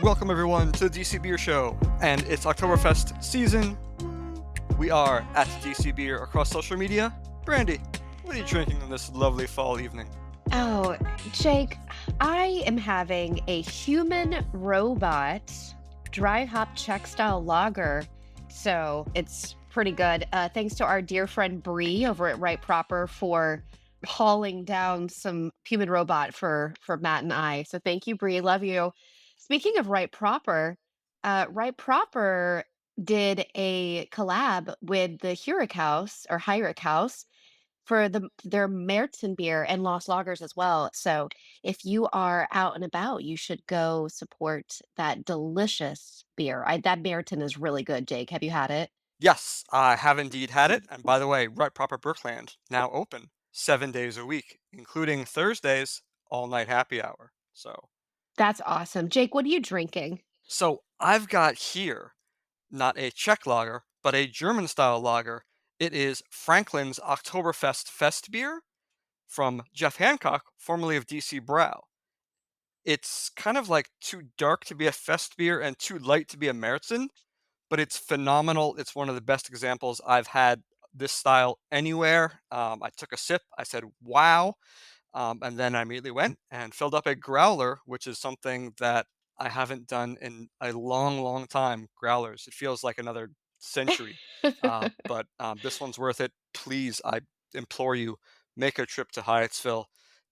Welcome everyone to the DC Beer Show, and it's Oktoberfest season. We are at DC Beer across social media. Brandy, what are you drinking on this lovely fall evening? Oh, Jake, I am having a human robot dry hop Czech style lager. So it's pretty good. Thanks to our dear friend Bree over at Right Proper for hauling down some human robot for Matt and I. So thank you, Bree. Love you. Speaking of Right Proper did a collab with the Hurich House or Heinrich House for their Märzen beer and Lost Lagers as well. So if you are out and about, you should go support that delicious beer. That Märzen is really good, Jake. Have you had it? Yes, I have indeed had it, and by the way, Right Proper Brookland, now open 7 days a week, including Thursdays, all night happy hour. That's awesome. Jake, what are you drinking? So I've got here not a Czech lager, but a German style lager. It is Franklin's Oktoberfest Fest beer from Jeff Hancock, formerly of DC Brau. It's kind of like too dark to be a Fest beer and too light to be a Märzen, but it's phenomenal. It's one of the best examples I've had this style anywhere. I took a sip, I said, wow. And then I immediately went and filled up a growler, which is something that I haven't done in a long, long time. Growlers. It feels like another century. But this one's worth it. Please, I implore you, make a trip to Hyattsville,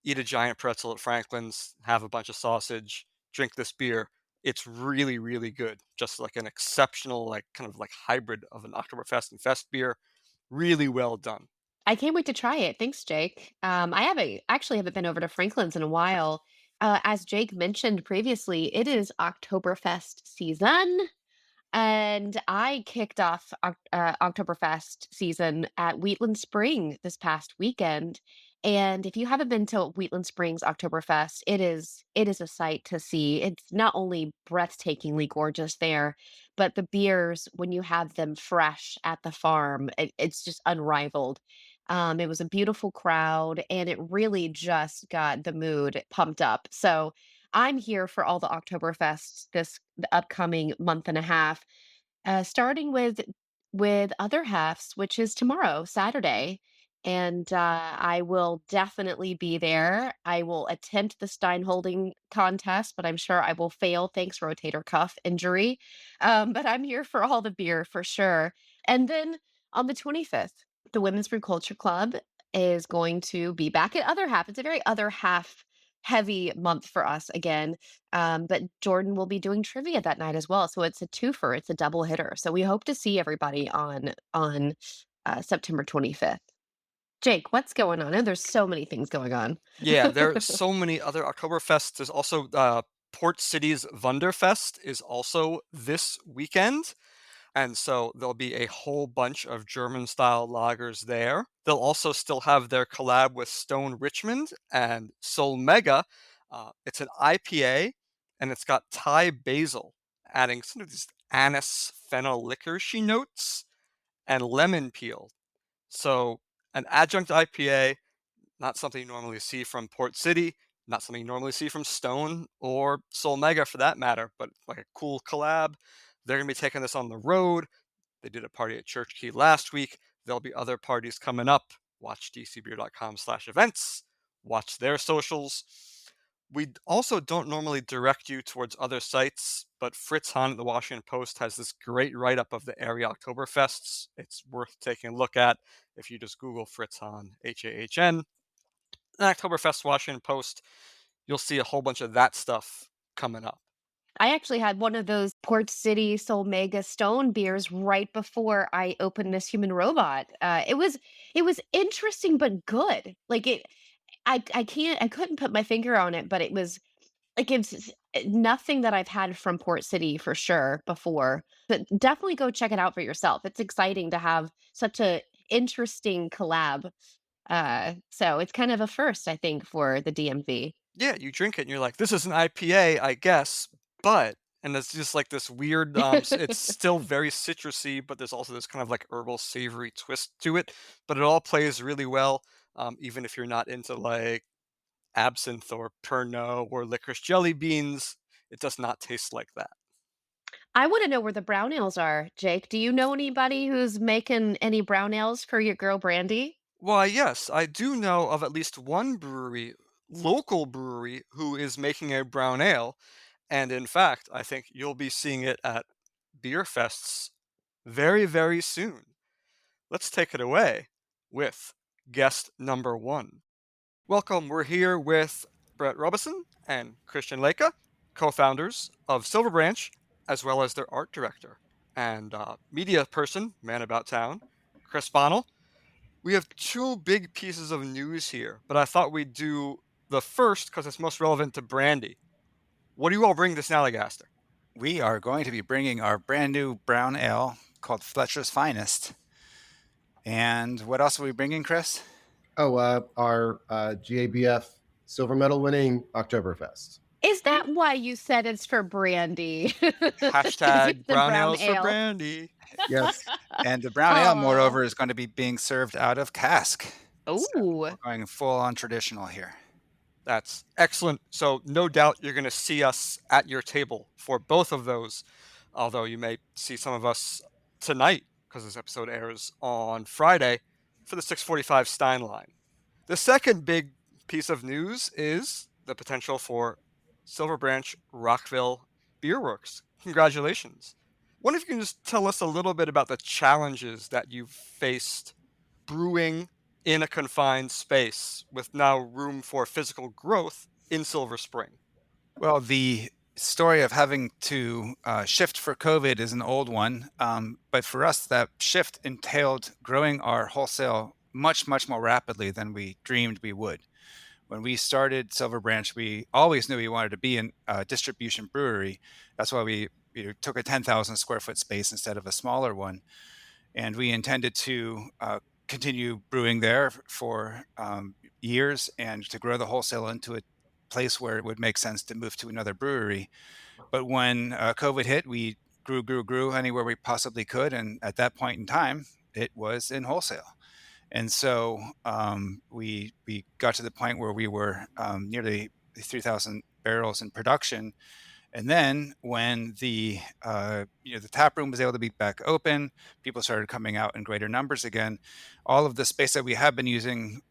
eat a giant pretzel at Franklin's, have a bunch of sausage, drink this beer. It's really, really good. Just like an exceptional, like kind of like hybrid of an Oktoberfest and Fest beer. Really well done. I can't wait to try it. Thanks, Jake. I haven't been over to Franklin's in a while. As Jake mentioned previously, it is Oktoberfest season. And I kicked off Oktoberfest season at Wheatland Spring this past weekend. And if you haven't been to Wheatland Springs Oktoberfest, it is a sight to see. It's not only breathtakingly gorgeous there, but the beers when you have them fresh at the farm, it's just unrivaled. It was a beautiful crowd, and it really just got the mood pumped up. So I'm here for all the Oktoberfests the upcoming month and a half, starting with other halves, which is tomorrow, Saturday. And I will definitely be there. I will attempt the Stein holding contest, but I'm sure I will fail thanks rotator cuff injury. But I'm here for all the beer for sure. And then on the 25th, the Women's Brew Culture Club is going to be back at Other Half. It's a very Other Half heavy month for us again. But Jordan will be doing trivia that night as well. So it's a twofer, it's a double hitter. So we hope to see everybody on September 25th. Jake, what's going on? I know there's so many things going on. Yeah, there are so many other Oktoberfests. There's also Port City's Wunderfest is also this weekend. And so there'll be a whole bunch of German style lagers there. They'll also still have their collab with Stone Richmond and Sol Mega. It's an IPA and it's got Thai basil, adding some of these anise fennel licorice notes and lemon peel. So an adjunct IPA, not something you normally see from Port City, not something you normally see from Stone or Sol Mega for that matter, but like a cool collab. They're going to be taking this on the road. They did a party at Church Key last week. There'll be other parties coming up. Watch dcbeer.com/events. Watch their socials. We also don't normally direct you towards other sites, but Fritz Hahn at the Washington Post has this great write-up of the area Oktoberfests. It's worth taking a look at if you just Google Fritz Hahn, Hahn, Oktoberfest Washington Post. You'll see a whole bunch of that stuff coming up. I actually had one of those Port City Soul Mega Stone beers right before I opened this human robot. It was interesting but good. Like I couldn't put my finger on it, but it was like, nothing that I've had from Port City for sure before, but definitely go check it out for yourself. It's exciting to have such a interesting collab. So it's kind of a first, I think, for the DMV. Yeah, you drink it and you're like, this is an IPA, I guess, but and it's just like this weird. It's still very citrusy, but there's also this kind of like herbal, savory twist to it. But it all plays really well, even if you're not into like absinthe or Pernod or licorice jelly beans. It does not taste like that. I wanna know where the brown ales are, Jake. Do you know anybody who's making any brown ales for your girl Brandy? Why, yes, I do know of at least one brewery, local brewery, who is making a brown ale. And in fact, I think you'll be seeing it at beer fests very, very soon. Let's take it away with guest number one. Welcome. We're here with Brett Robison and Christian Layke, co-founders of Silver Branch, as well as their art director and media person, man about town, Chris Bonnell. We have two big pieces of news here, but I thought we'd do the first because it's most relevant to Brandy. What do you all bring to Snallygaster? We are going to be bringing our brand new brown ale called Fletcher's Finest. And what else are we bringing, Chris? Oh, our GABF silver medal winning Oktoberfest. Is that why you said it's for Brandy? 'Cause Hashtag it's a brown brown ales for ale. Brandy. Yes. And the brown ale, Oh. moreover, is going to be being served out of cask. So Ooh. we're going full on traditional here. That's excellent. So, no doubt you're going to see us at your table for both of those, although you may see some of us tonight because this episode airs on Friday for the 6:45 Stein line. The second big piece of news is the potential for Silver Branch Rockville Beer Works. Congratulations. Wonder if you can just tell us a little bit about the challenges that you've faced brewing in a confined space with now room for physical growth in Silver Spring. Well, the story of having to shift for COVID is an old one. But for us, that shift entailed growing our wholesale much, much more rapidly than we dreamed we would. When we started Silver Branch, we always knew we wanted to be a distribution brewery. That's why we took a 10,000 square foot space instead of a smaller one. And we intended to continue brewing there for years and to grow the wholesale into a place where it would make sense to move to another brewery. But when COVID hit, we grew anywhere we possibly could. And at that point in time, it was in wholesale. And so we got to the point where we were nearly 3,000 barrels in production. And then when the the tap room was able to be back open, people started coming out in greater numbers again. All of the space that we have been using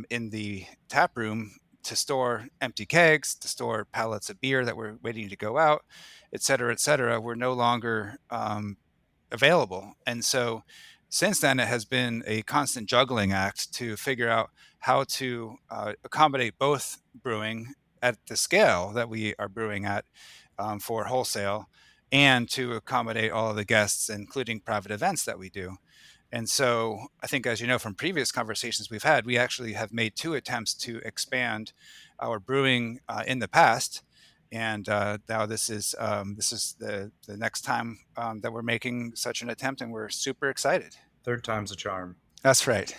in the tap room to store empty kegs, to store pallets of beer that were waiting to go out, et cetera, were no longer available. And so since then, it has been a constant juggling act to figure out how to accommodate both brewing at the scale that we are brewing at for wholesale and to accommodate all of the guests, including private events that we do. And so I think, as you know from previous conversations we've had, we actually have made two attempts to expand our brewing in the past. And now this is the next time that we're making such an attempt, and we're super excited. Third time's a charm. That's right.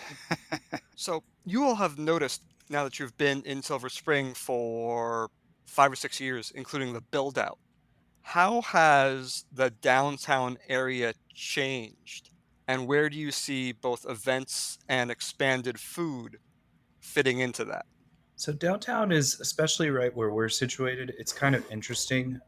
So, you all have noticed now that you've been in Silver Spring for 5 or 6 years, including the build out, how has the downtown area changed? And where do you see both events and expanded food fitting into that? So downtown is, especially right where we're situated, it's kind of interesting.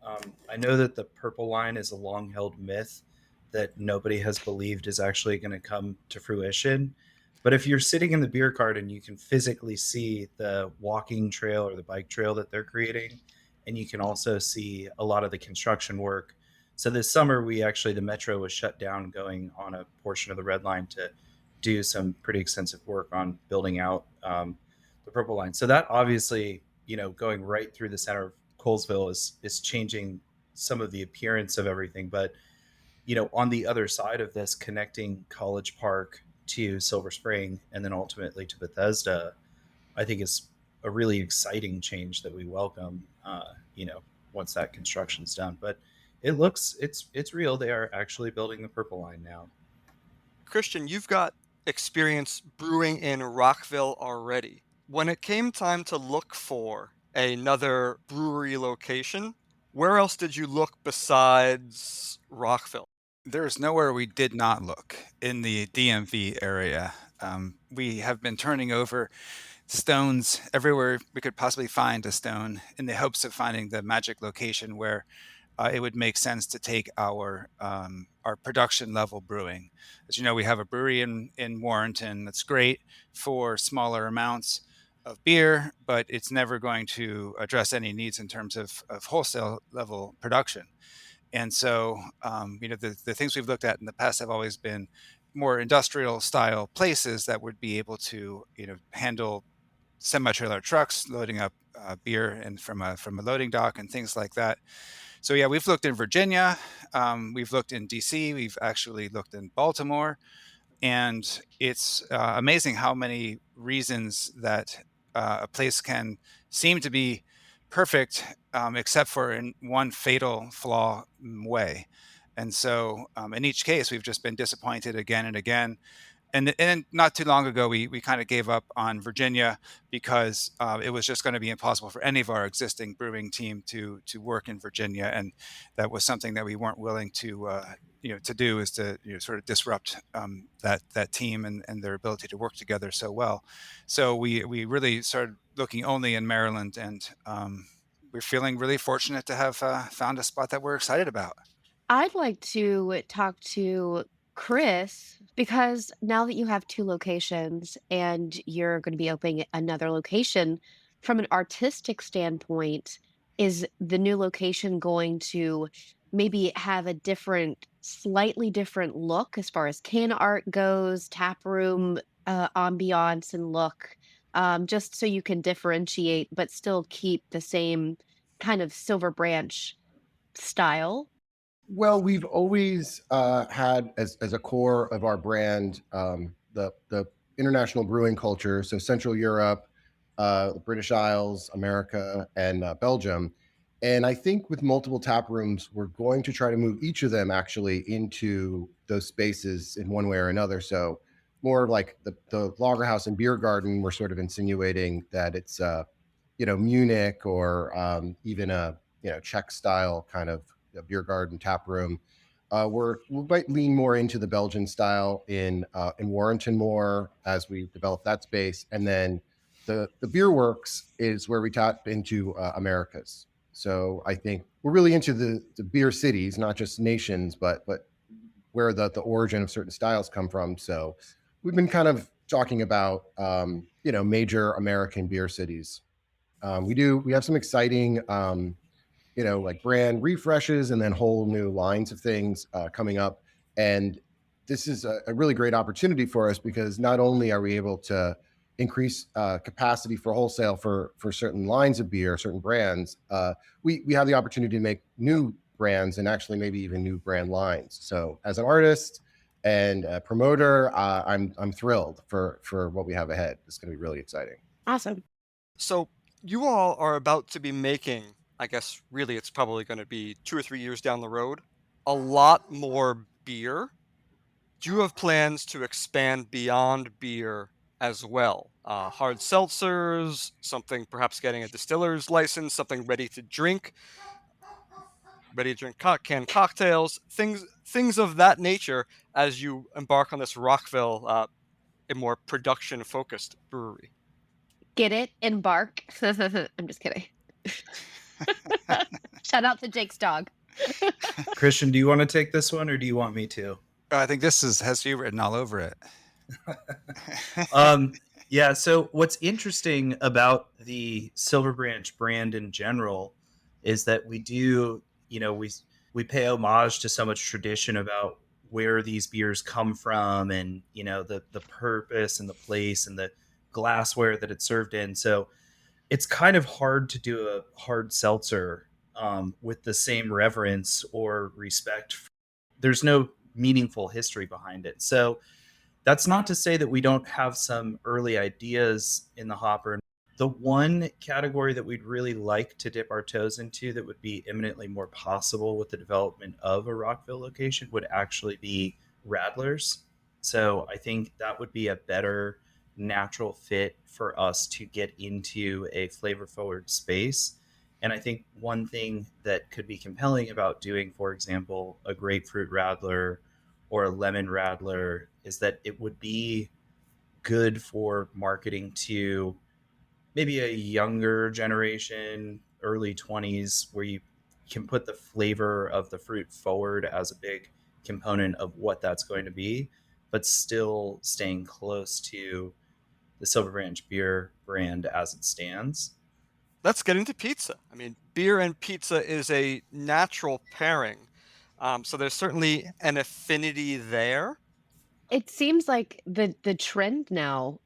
I know that the Purple Line is a long-held myth that nobody has believed is actually going to come to fruition. But if you're sitting in the beer garden, you can physically see the walking trail or the bike trail that they're creating, and you can also see a lot of the construction work. So this summer, the metro was shut down, going on a portion of the Red Line to do some pretty extensive work on building out the Purple Line. So that obviously, going right through the center of Colesville is changing some of the appearance of everything. But on the other side of this, connecting College Park to Silver Spring and then ultimately to Bethesda, I think is a really exciting change that we welcome. Once that construction's done, but it's real. They are actually building the Purple Line now. Christian, you've got experience brewing in Rockville already. When it came time to look for another brewery location, where else did you look besides Rockville? There's nowhere we did not look in the DMV area. We have been turning over stones everywhere we could possibly find a stone in the hopes of finding the magic location where it would make sense to take our production level brewing. As you know, we have a brewery in Warrenton that's great for smaller amounts of beer, but it's never going to address any needs in terms of wholesale level production. And so, the things we've looked at in the past have always been more industrial style places that would be able to, handle semi-trailer trucks loading up beer and from a loading dock and things like that. So yeah, we've looked in Virginia, we've looked in DC, we've actually looked in Baltimore, and it's amazing how many reasons that a place can seem to be perfect, except for in one fatal flaw way. And so, in each case, we've just been disappointed again and again. And not too long ago, we kind of gave up on Virginia because it was just going to be impossible for any of our existing brewing team to work in Virginia, and that was something that we weren't willing to do, is to sort of disrupt that team and their ability to work together so well. So we really started looking only in Maryland, and we're feeling really fortunate to have found a spot that we're excited about. I'd like to talk to Chris because now that you have 2 locations and you're gonna be opening another location, from an artistic standpoint, is the new location going to maybe have a different slightly different look as far as can art goes, tap room, ambiance and look, just so you can differentiate but still keep the same kind of Silver Branch style? Well, we've always had as a core of our brand the international brewing culture. So Central Europe, the British Isles, America, and Belgium. And I think with multiple tap rooms, we're going to try to move each of them actually into those spaces in one way or another. So more like the Lager House and Beer Garden, we're sort of insinuating that it's Munich or even a Czech style kind of a beer garden tap room. We might lean more into the Belgian style in Warrenton more as we develop that space, and then the beer works is where we tap into Americas. So I think we're really into the beer cities, not just nations, but where the origin of certain styles come from. So we've been kind of talking about major American beer cities. We have some exciting like brand refreshes and then whole new lines of things coming up. And this is a really great opportunity for us because not only are we able to increase capacity for wholesale for certain lines of beer, certain brands, we have the opportunity to make new brands and actually maybe even new brand lines. So as an artist and a promoter, I'm thrilled for what we have ahead. It's going to be really exciting. Awesome. So you all are about to be making, I guess really it's probably going to be 2 or 3 years down the road, a lot more beer. Do you have plans to expand beyond beer as well? Hard seltzers, something perhaps getting a distiller's license, something ready to drink canned cocktails, things of that nature as you embark on this Rockville, a more production focused brewery. Get it? Embark. I'm just kidding. Shout out to Jake's dog. Christian, do you want to take this one or do you want me to? I think has you written all over it. Yeah, so what's interesting about the Silver Branch brand in general is that we do, we pay homage to so much tradition about where these beers come from and, the purpose and the place and the glassware that it's served in. So it's kind of hard to do a hard seltzer with the same reverence or respect. There's no meaningful history behind it. So that's not to say that we don't have some early ideas in the hopper. The one category that we'd really like to dip our toes into that would be imminently more possible with the development of a Rockville location would actually be Radlers. So I think that would be a better natural fit for us to get into a flavor forward space. And I think one thing that could be compelling about doing, for example, a grapefruit Radler or a lemon Radler is that it would be good for marketing to maybe a younger generation, early 20s, where you can put the flavor of the fruit forward as a big component of what that's going to be, but still staying close to the Silver Branch beer brand as it stands. Let's get into pizza. I mean, beer and pizza is a natural pairing. So there's certainly an affinity there. It seems like the trend now,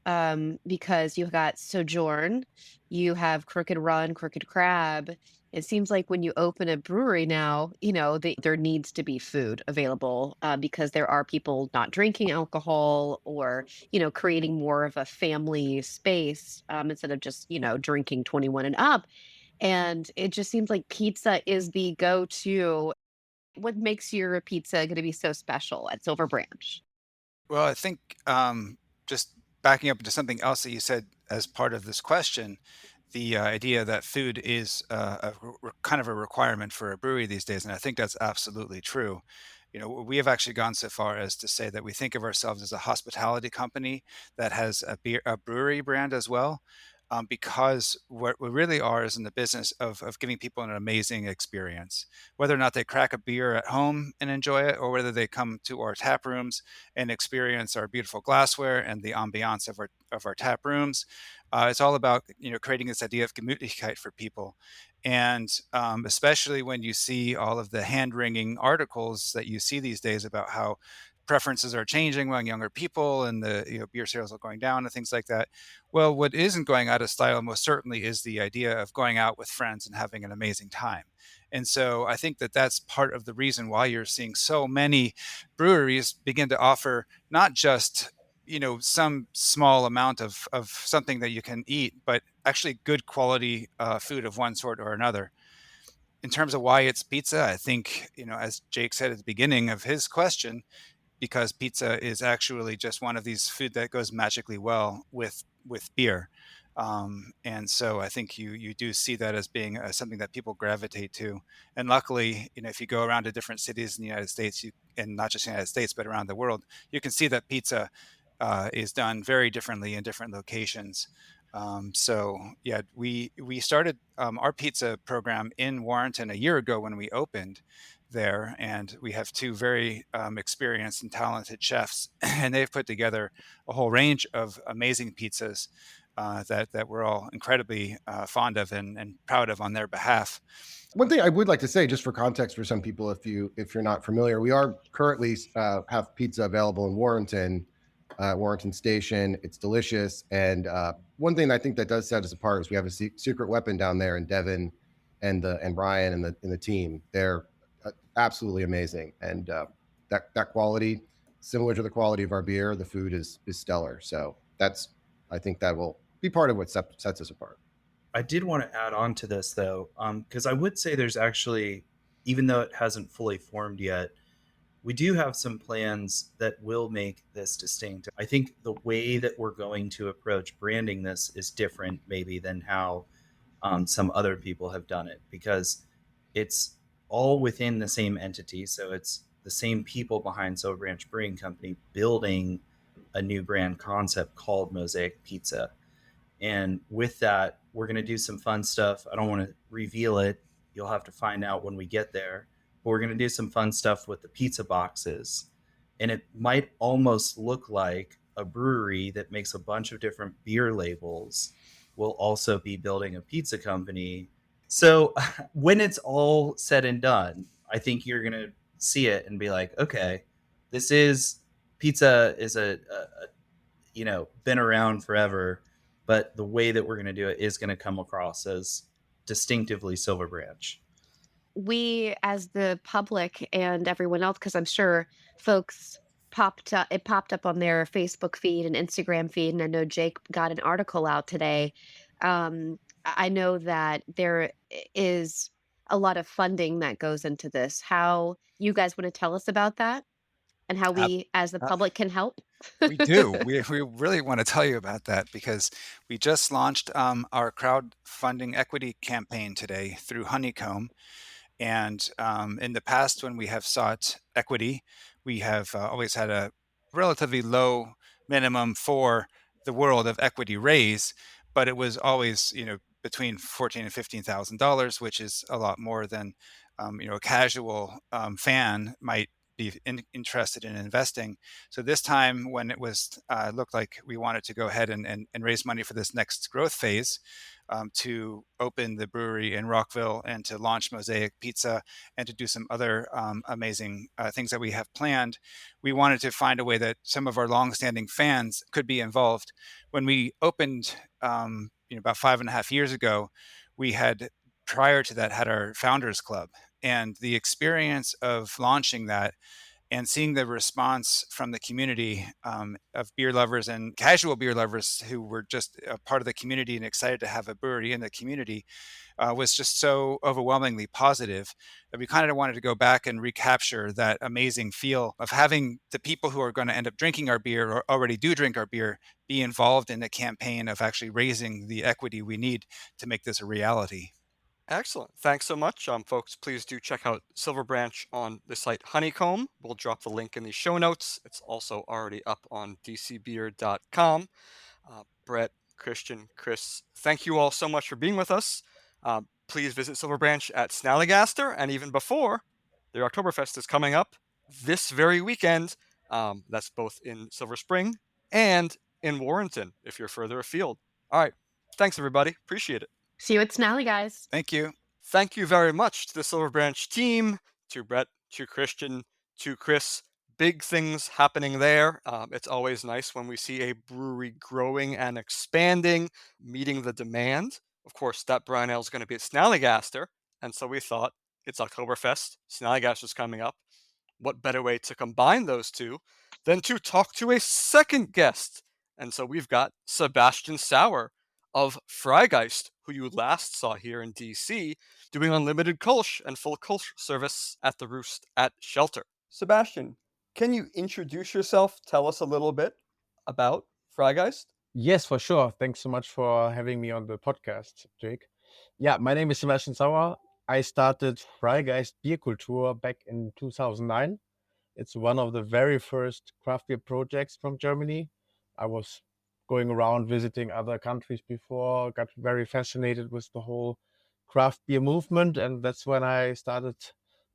because you've got Sojourn, you have Crooked Run, Crooked Crab. It seems like when you open a brewery now, there needs to be food available, because there are people not drinking alcohol or, creating more of a family space, instead of just, drinking 21 and up. And it just seems like pizza is the go-to. What makes your pizza going to be so special at Silver Branch? Well, I think just backing up into something else that you said as part of this question, the idea that food is kind of a requirement for a brewery these days, and I think that's absolutely true. We have actually gone so far as to say that we think of ourselves as a hospitality company that has a brewery brand as well, because what we really are is in the business of giving people an amazing experience, whether or not they crack a beer at home and enjoy it, or whether they come to our tap rooms and experience our beautiful glassware and the ambiance of our tap rooms. It's all about creating this idea of Gemütlichkeit for people, and especially when you see all of the hand wringing articles that you see these days about how preferences are changing among younger people and the beer sales are going down and things like that. Well, what isn't going out of style most certainly is the idea of going out with friends and having an amazing time. And so I think that that's part of the reason why you're seeing so many breweries begin to offer not just some small amount of something that you can eat, but actually good quality food of one sort or another. In terms of why it's pizza, I think as Jake said at the beginning of his question, because pizza is actually just one of these food that goes magically well with beer. And so I think you do see that as being something that people gravitate to. And luckily, if you go around to different cities in the United States, and not just the United States, but around the world, you can see that pizza is done very differently in different locations. So yeah, we started our pizza program in Warrenton a year ago when we opened there, and we have two very experienced and talented chefs, and they've put together a whole range of amazing pizzas that we're all incredibly fond of and proud of on their behalf. One thing I would like to say, just for context for some people, if you're not familiar, we are currently have pizza available in Warrenton, Warrenton Station. It's delicious, and one thing I think that does set us apart is we have a secret weapon down there in Devon, and Ryan and the team. They're absolutely amazing, and that quality, similar to the quality of our beer, the food is stellar. So I think that will be part of what sets us apart. I did want to add on to this though, because I would say there's actually, even though it hasn't fully formed yet, we do have some plans that will make this distinct. I think the way that we're going to approach branding this is different, maybe, than how some other people have done it, because it's all within the same entity. So it's the same people behind Silver Branch Brewing Company building a new brand concept called Mosaic Pizza. And with that, we're going to do some fun stuff. I don't want to reveal it. You'll have to find out when we get there. But we're going to do some fun stuff with the pizza boxes. And it might almost look like a brewery that makes a bunch of different beer labels will also be building a pizza company. So when it's all said and done, I think you're going to see it and be like, okay, this is pizza is a been around forever, but the way that we're going to do it is going to come across as distinctively Silver Branch. We, as the public and everyone else, because I'm sure folks it popped up on their Facebook feed and Instagram feed, and I know Jake got an article out today. I know that there is a lot of funding that goes into this. How you guys want to tell us about that and how Ab- we, as the uh, public, can help? we do. We really want to tell you about that because we just launched our crowdfunding equity campaign today through Honeycomb. And in the past, when we have sought equity, we have always had a relatively low minimum for the world of equity raise. but it was always, between $14,000 and $15,000, which is a lot more than, a casual fan might be interested in investing. So this time, when it was looked like we wanted to go ahead and raise money for this next growth phase, to open the brewery in Rockville and to launch Mosaic Pizza and to do some other amazing things that we have planned, we wanted to find a way that some of our longstanding fans could be involved. When we opened, about 5.5 years ago, we had, prior to that, had our Founders Club. And the experience of launching that and seeing the response from the community, of beer lovers and casual beer lovers who were just a part of the community and excited to have a brewery in the community, was just so overwhelmingly positive that we kind of wanted to go back and recapture that amazing feel of having the people who are going to end up drinking our beer or already do drink our beer be involved in the campaign of actually raising the equity we need to make this a reality. Excellent. Thanks so much. Folks, please do check out Silver Branch on the site Honeycomb. We'll drop the link in the show notes. It's also already up on dcbeer.com. Brett, Christian, Chris, thank you all so much for being with us. Please visit Silver Branch at Snallygaster, and even before, their Oktoberfest is coming up this very weekend. That's both in Silver Spring and in Warrenton, if you're further afield. All right. Thanks, everybody. Appreciate it. See you at Snally, guys. Thank you. Thank you very much to the Silver Branch team, to Brett, to Christian, to Chris. Big things happening there. It's always nice when we see a brewery growing and expanding, meeting the demand. Of course, that brown ale is going to be at Snallygaster, and so we thought it's Oktoberfest. Snallygaster's coming up. What better way to combine those two than to talk to a second guest? And so we've got Sebastian Sauer of Freigeist, who you last saw here in DC, doing unlimited Kolsch and full Kolsch service at the Roost at Shelter. Sebastian, can you introduce yourself? Tell us a little bit about Freigeist. Yes, for sure. Thanks so much for having me on the podcast, Jake. Yeah, my name is Sebastian Sauer. I started Freigeist Bierkultur back in 2009. It's one of the very first craft beer projects from Germany. I was going around visiting other countries before, got very fascinated with the whole craft beer movement, and that's when I started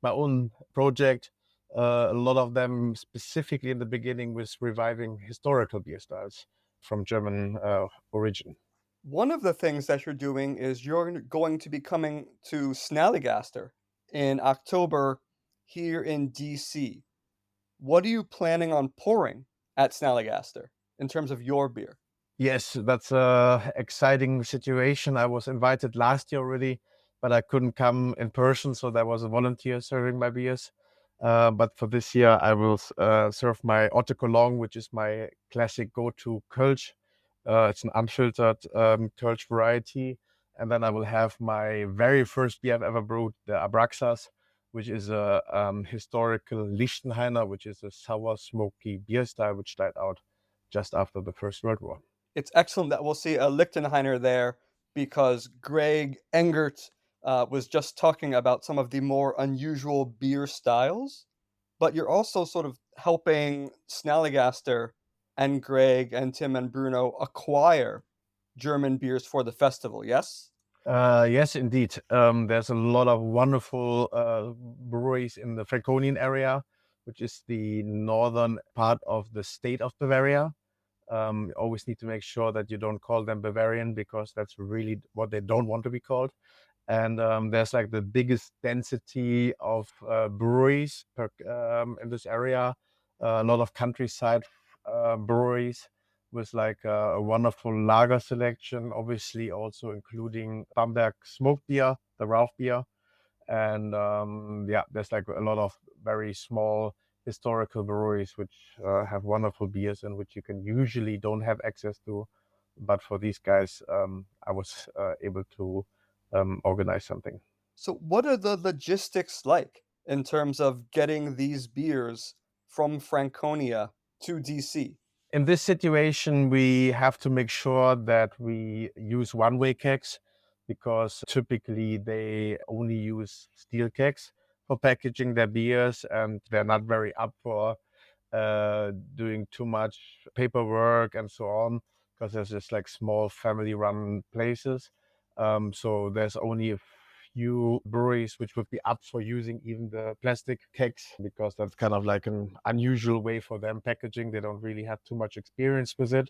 my own project. A lot of them specifically in the beginning with reviving historical beer styles from German origin. One of the things that you're doing is you're going to be coming to Snallygaster in October here in DC. What are you planning on pouring at Snallygaster in terms of your beer? Yes, that's a exciting situation. I was invited last year already, but I couldn't come in person, so there was a volunteer serving my beers. But for this year, I will serve my Otte Cologne, which is my classic go-to Kölsch. It's an unfiltered Kölsch variety. And then I will have my very first beer I've ever brewed, the Abraxas, which is a historical Lichtenhainer, which is a sour, smoky beer style, which died out just after the First World War. It's excellent that we'll see a Lichtenhainer there because Greg Engert was just talking about some of the more unusual beer styles, but you're also sort of helping Snallygaster and Greg and Tim and Bruno acquire German beers for the festival, yes? Yes, indeed. There's a lot of wonderful breweries in the Franconian area, which is the northern part of the state of Bavaria. You always need to make sure that you don't call them Bavarian because that's really what they don't want to be called. And there's like the biggest density of breweries in this area. A lot of countryside breweries with like a wonderful lager selection, obviously also including Bamberg smoked beer, the Rauch beer. And yeah, there's like a lot of very small historical breweries which have wonderful beers and which you can usually don't have access to. But for these guys, I was able to organize something. So, what are the logistics like in terms of getting these beers from Franconia to DC? In this situation, we have to make sure that we use one-way kegs because typically they only use steel kegs for packaging their beers, and they're not very up for doing too much paperwork and so on. because there's just like small family-run places. So there's only a few breweries which would be up for using even the plastic kegs, because that's kind of like an unusual way for them packaging. They don't really have too much experience with it.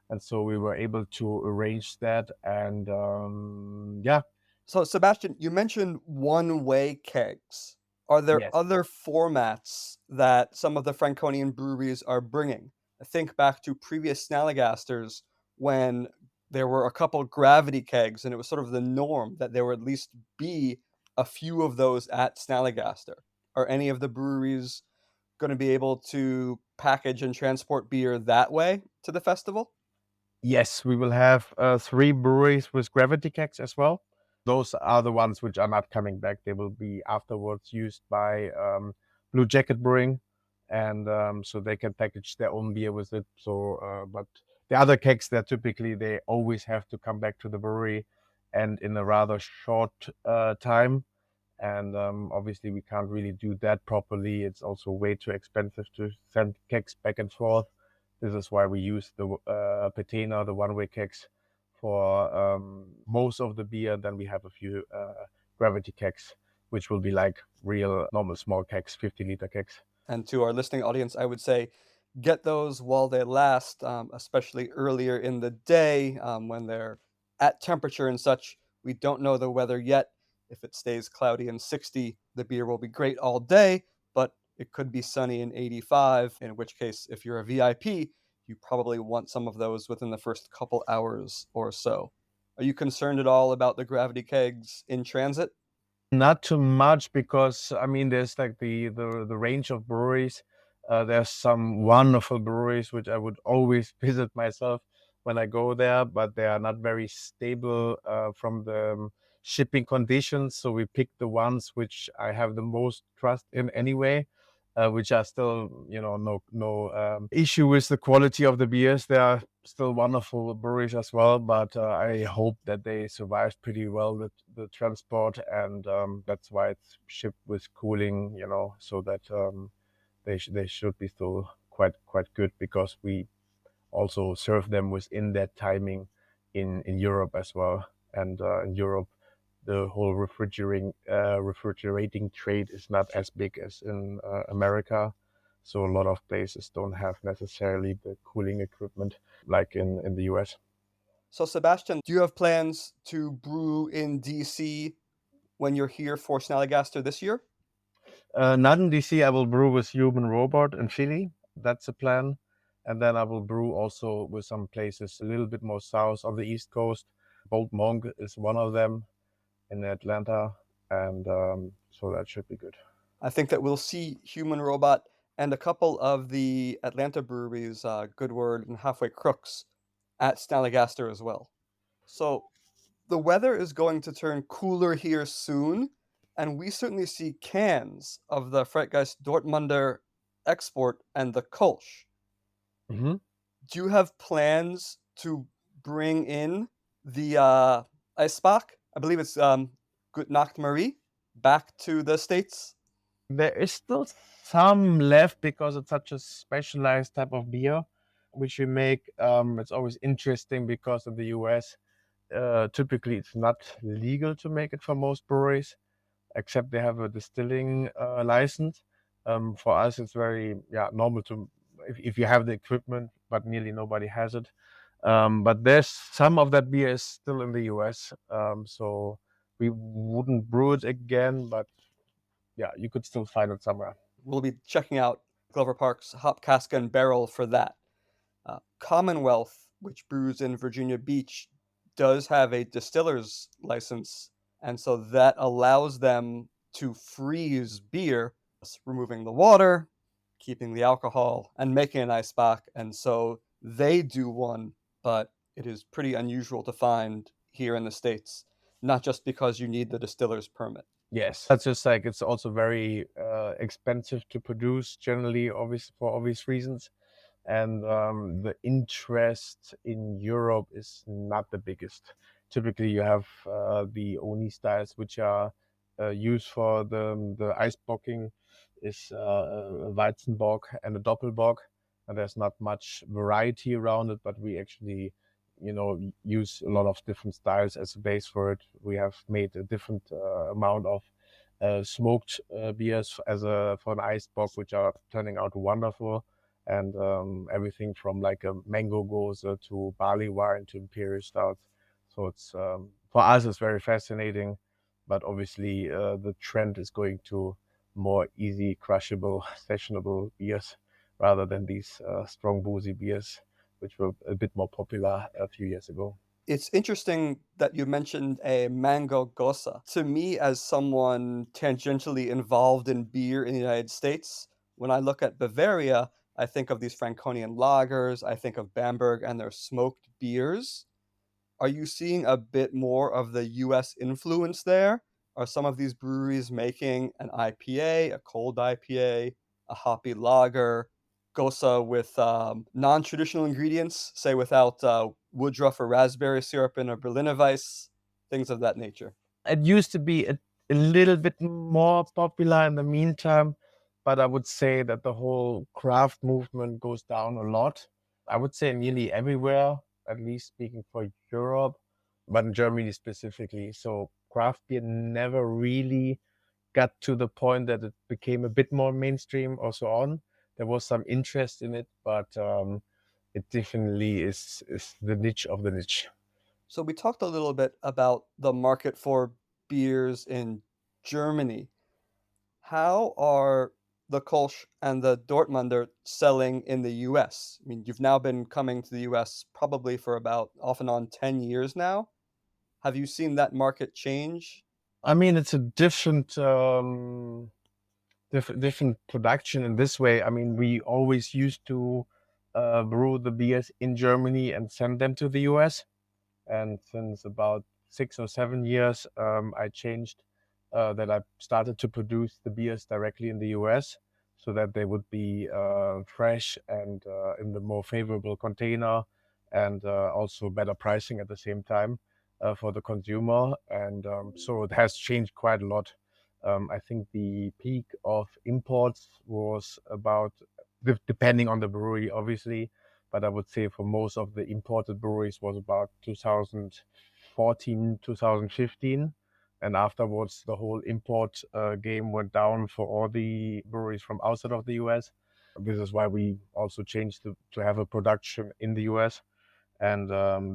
And so we were able to arrange that. And yeah. So, Sebastian, you mentioned one-way kegs. Are there Yes. other formats that some of the Franconian breweries are bringing? I think back to previous Snallygasters when there were a couple gravity kegs, and it was sort of the norm that there would at least be a few of those at Snallygaster. Are any of the breweries going to be able to package and transport beer that way to the festival? Yes, we will have 3 breweries with gravity kegs as well. Those are the ones which are not coming back. They will be afterwards used by Blue Jacket Brewing, and so they can package their own beer with it. So, but the other kegs, they always have to come back to the brewery, and in a rather short time. And obviously, we can't really do that properly. It's also way too expensive to send kegs back and forth. This is why we use the patina, the one-way kegs, for most of the beer. Then we have a few gravity kegs, which will be like real normal small kegs, 50-liter kegs. And to our listening audience, I would say get those while they last, especially earlier in the day when they're at temperature and such. We don't know the weather yet. If it stays cloudy and 60, the beer will be great all day, but it could be sunny and 85, in which case, if you're a VIP, you probably want some of those within the first couple hours or so. Are you concerned at all about the gravity kegs in transit? Not too much, because I mean there's like the range of breweries. There's some wonderful breweries which I would always visit myself when I go there, but they are not very stable from the shipping conditions. So we pick the ones which I have the most trust in anyway, which are still, no issue with the quality of the beers. They are still wonderful breweries as well, but I hope that they survive pretty well with the transport, and that's why it's shipped with cooling, so that they should be still quite good, because we also serve them within that timing in Europe as well. And in Europe, the whole refrigerating trade is not as big as in America. So a lot of places don't have necessarily the cooling equipment like in the US. So, Sebastian, do you have plans to brew in DC when you're here for Snallygaster this year? Not in DC. I will brew with Human Robot in Chile. That's the plan. And then I will brew also with some places a little bit more south on the East Coast. Bold Monk is one of them in Atlanta. And so that should be good. I think that we'll see Human Robot and a couple of the Atlanta breweries, Good Word and Halfway Crooks, at Snallygaster as well. So the weather is going to turn cooler here soon, and we certainly see cans of the Freigeist Dortmunder export and the Kolsch. Mm-hmm. Do you have plans to bring in the Eisbach? I believe it's Good Nacht Marie back to the States? There is still some left, because it's such a specialized type of beer which we make. It's always interesting because in the US, typically it's not legal to make it for most breweries, except they have a distilling license. For us, it's very normal to, if you have the equipment, but nearly nobody has it. But there's some of that beer is still in the US, so we wouldn't brew it again, but yeah, you could still find it somewhere. We'll be checking out Glover Park's Hop Cask and Barrel for that. Commonwealth, which brews in Virginia Beach, does have a distiller's license, and so that allows them to freeze beer, removing the water, keeping the alcohol, and making an ice bock. And so they do one, but it is pretty unusual to find here in the States, not just because you need the distiller's permit. Yes, that's just like, it's also very expensive to produce generally, for obvious reasons. And the interest in Europe is not the biggest. Typically, you have the Oni styles, which are used for the ice blocking, is a Weizenbock and a Doppelbock. and there's not much variety around it, but we actually, use a lot of different styles as a base for it. We have made a different amount of smoked beers for an iced bock, which are turning out wonderful. And everything from like a mango gose to barley wine to imperial stouts. So it's for us, it's very fascinating. But obviously, the trend is going to more easy, crushable, sessionable beers rather than these strong boozy beers, which were a bit more popular a few years ago. It's interesting that you mentioned a mango gosa. To me, as someone tangentially involved in beer in the United States, when I look at Bavaria, I think of these Franconian lagers, I think of Bamberg and their smoked beers. Are you seeing a bit more of the US influence there? Are some of these breweries making an IPA, a cold IPA, a hoppy lager, Gosa with non-traditional ingredients, say without woodruff or raspberry syrup in a Berliner Weiss, things of that nature? It used to be a little bit more popular in the meantime, but I would say that the whole craft movement goes down a lot. I would say nearly everywhere, at least speaking for Europe, but in Germany specifically. So craft beer never really got to the point that it became a bit more mainstream or so on. There was some interest in it, but it definitely is the niche of the niche. So we talked a little bit about the market for beers in Germany. How are the Kolsch and the Dortmunder selling in the US? I mean, you've now been coming to the US probably for about off and on 10 years now. Have you seen that market change? I mean, it's a different production in this way. I mean, we always used to brew the beers in Germany and send them to the US. And since about 6 or 7 years, I changed that I started to produce the beers directly in the US so that they would be fresh and in the more favorable container, and also better pricing at the same time for the consumer. And so it has changed quite a lot. I think the peak of imports was about, depending on the brewery, obviously, but I would say for most of the imported breweries was about 2014, 2015. And afterwards, the whole import game went down for all the breweries from outside of the US. This is why we also changed to have a production in the US. And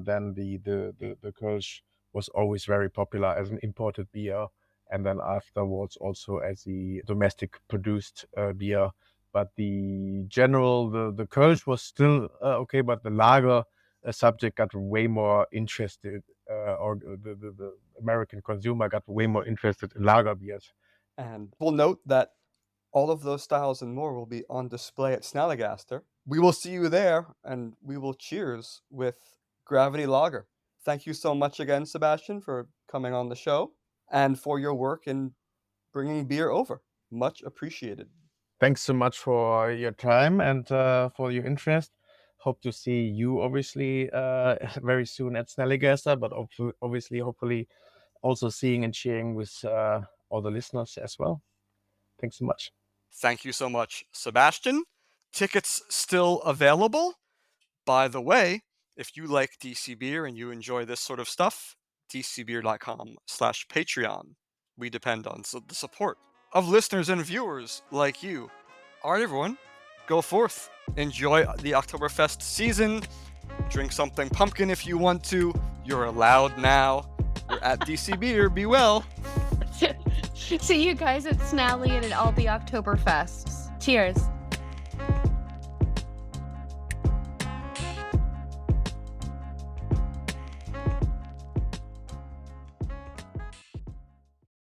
then the Kölsch was always very popular as an imported beer, and then afterwards also as the domestic produced beer. But the Kölsch was still okay, but the lager subject got way more interested, or the American consumer got way more interested in lager beers. And we'll note that all of those styles and more will be on display at Snallygaster. We will see you there, and we will cheers with Gravity Lager. Thank you so much again, Sebastian, for coming on the show and for your work in bringing beer over. Much appreciated. Thanks so much for your time and for your interest. Hope to see you obviously very soon at Snallygaster, but obviously, hopefully, also seeing and cheering with all the listeners as well. Thanks so much. Thank you so much, Sebastian. Tickets still available. By the way, if you like DC Beer and you enjoy this sort of stuff, dcbeer.com/Patreon. We depend on the support of listeners and viewers like you. All right, everyone, go forth. Enjoy the Oktoberfest season. Drink something pumpkin if you want to. You're allowed now. We're at DC Beer. Be well. See you guys at Snally and at all the Oktoberfests. Cheers.